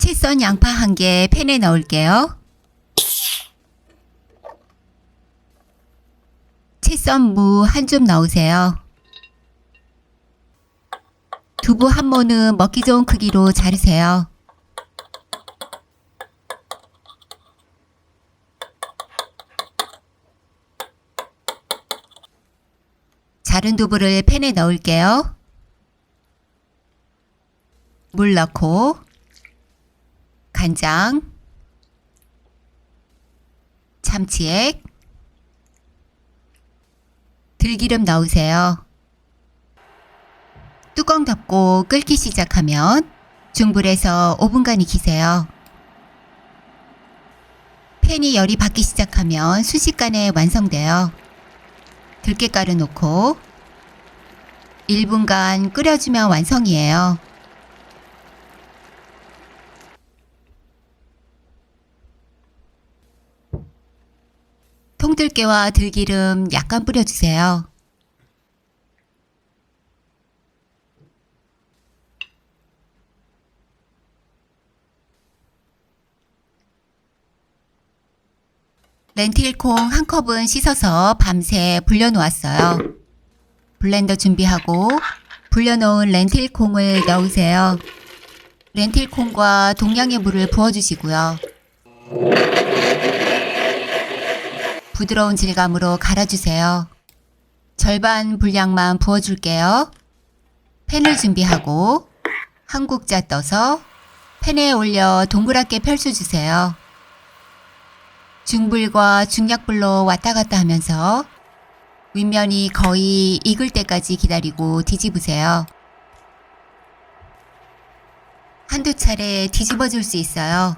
채 썬 양파 1개 팬에 넣을게요. 채 썬 무 1줌 넣으세요. 두부 한 모는 먹기 좋은 크기로 자르세요. 자른 두부를 팬에 넣을게요. 물 넣고 간장, 참치액, 들기름 넣으세요. 뚜껑 덮고 끓기 시작하면 중불에서 5분간 익히세요. 팬이 열이 받기 시작하면 순식간에 완성돼요. 들깨가루 넣고 1분간 끓여주면 완성이에요. 통들깨와 들기름 약간 뿌려주세요. 렌틸콩 1컵은 씻어서 밤새 불려놓았어요. 블렌더 준비하고 불려놓은 렌틸콩을 넣으세요. 렌틸콩과 동량의 물을 부어주시고요. 부드러운 질감으로 갈아주세요. 절반 분량만 부어줄게요. 팬을 준비하고 한 국자 떠서 팬에 올려 동그랗게 펼쳐주세요. 중불과 중약불로 왔다 갔다 하면서 윗면이 거의 익을 때까지 기다리고 뒤집으세요. 한두 차례 뒤집어 줄 수 있어요.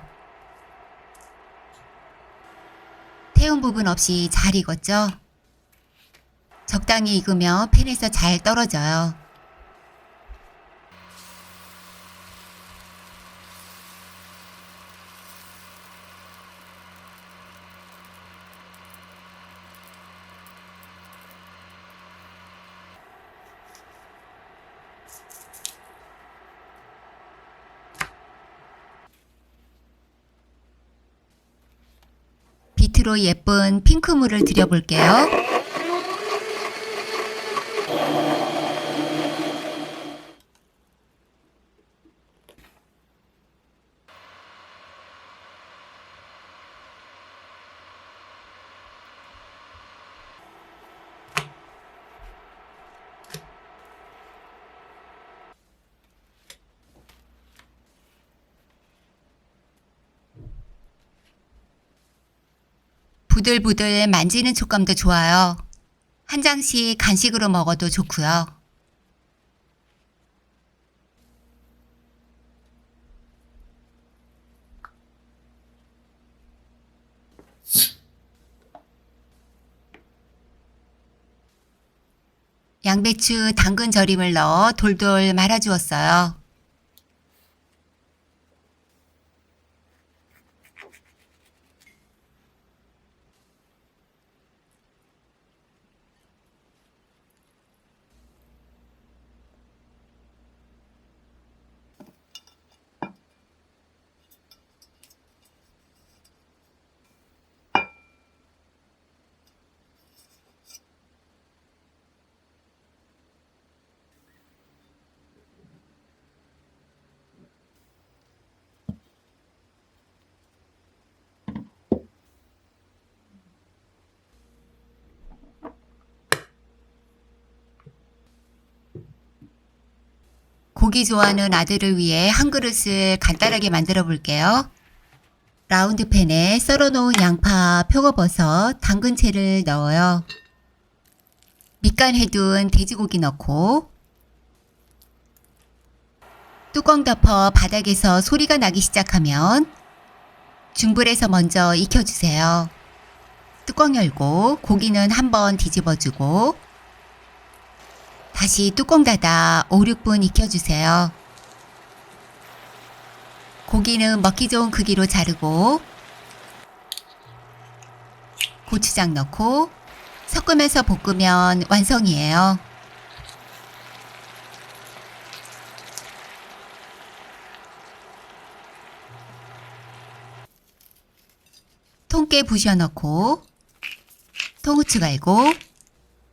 태운 부분 없이 잘 익었죠? 적당히 익으면 팬에서 잘 떨어져요. 비트로 예쁜 핑크물을 들여볼게요. 부들부들 만지는 촉감도 좋아요. 한 장씩 간식으로 먹어도 좋고요. 양배추, 당근 절임을 넣어 돌돌 말아주었어요. 고기 좋아하는 아들을 위해 한 그릇을 간단하게 만들어 볼게요. 라운드 팬에 썰어놓은 양파, 표고버섯, 당근채를 넣어요. 밑간해둔 돼지고기 넣고 뚜껑 덮어 바닥에서 소리가 나기 시작하면 중불에서 먼저 익혀주세요. 뚜껑 열고 고기는 한번 뒤집어주고 다시 뚜껑 닫아 5, 6분 익혀주세요. 고기는 먹기 좋은 크기로 자르고 고추장 넣고 섞으면서 볶으면 완성이에요. 통깨 부셔 넣고 통후추 갈고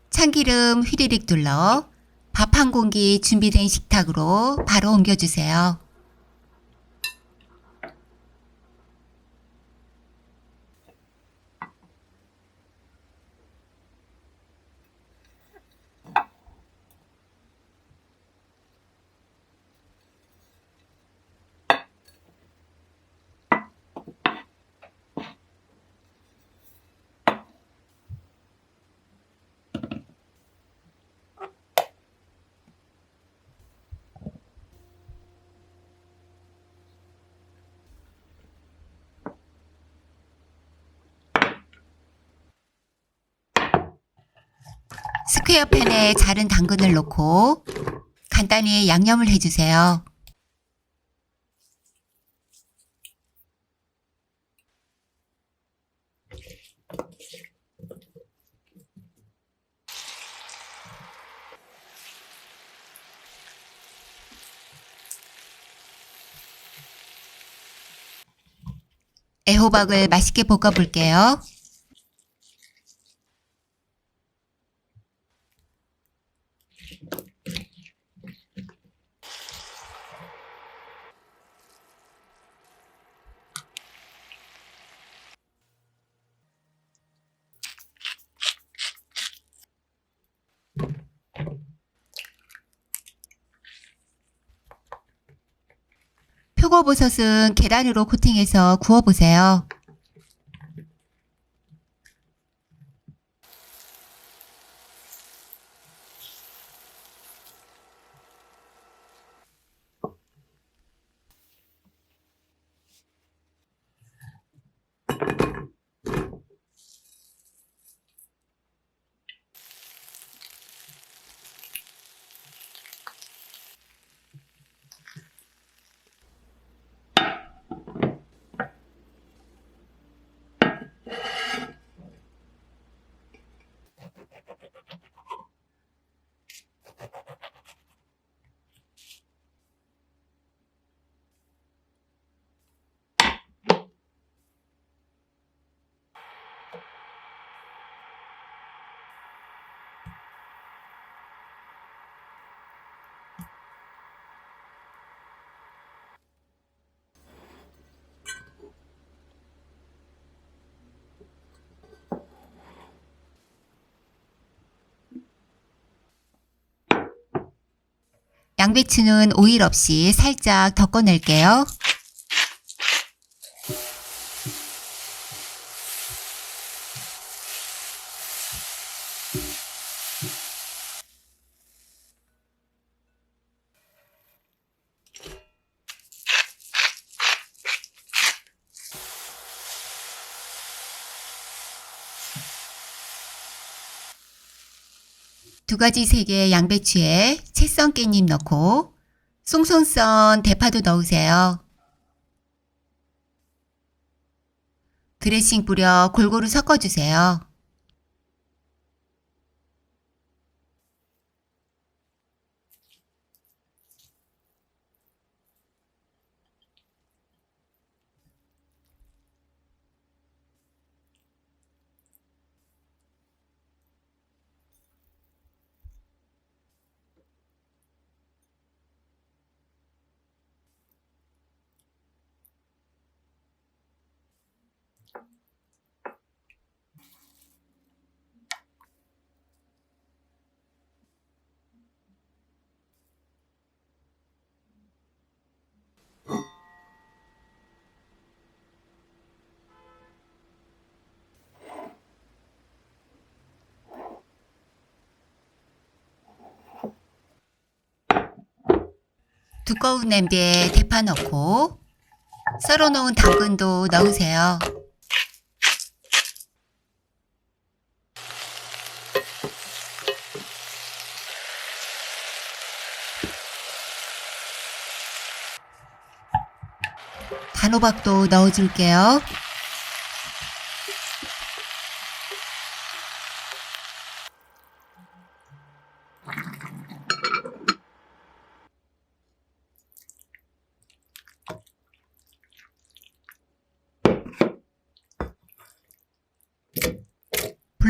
참기름 휘리릭 둘러 밥 한 공기 준비된 식탁으로 바로 옮겨주세요. 스퀘어 팬에 자른 당근을 넣고 간단히 양념을 해주세요. 애호박을 맛있게 볶아볼게요. 표고버섯은 계란으로 코팅해서 구워보세요. 양배추는 오일 없이 살짝 덮어낼게요. 두 가지 색의 양배추에 채썬 깻잎 넣고 송송 썬 대파도 넣으세요. 드레싱 뿌려 골고루 섞어주세요. 두꺼운 냄비에 대파 넣고 썰어놓은 당근도 넣으세요. 단호박도 넣어줄게요.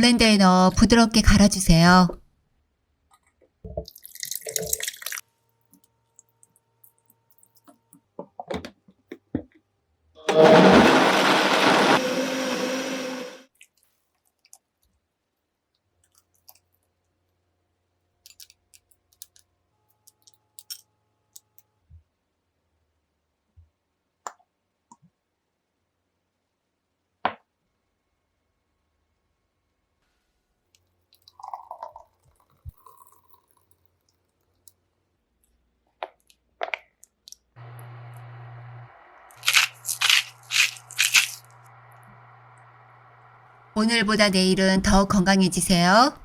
블렌더에 넣어 부드럽게 갈아주세요. 오늘보다 내일은 더 건강해지세요.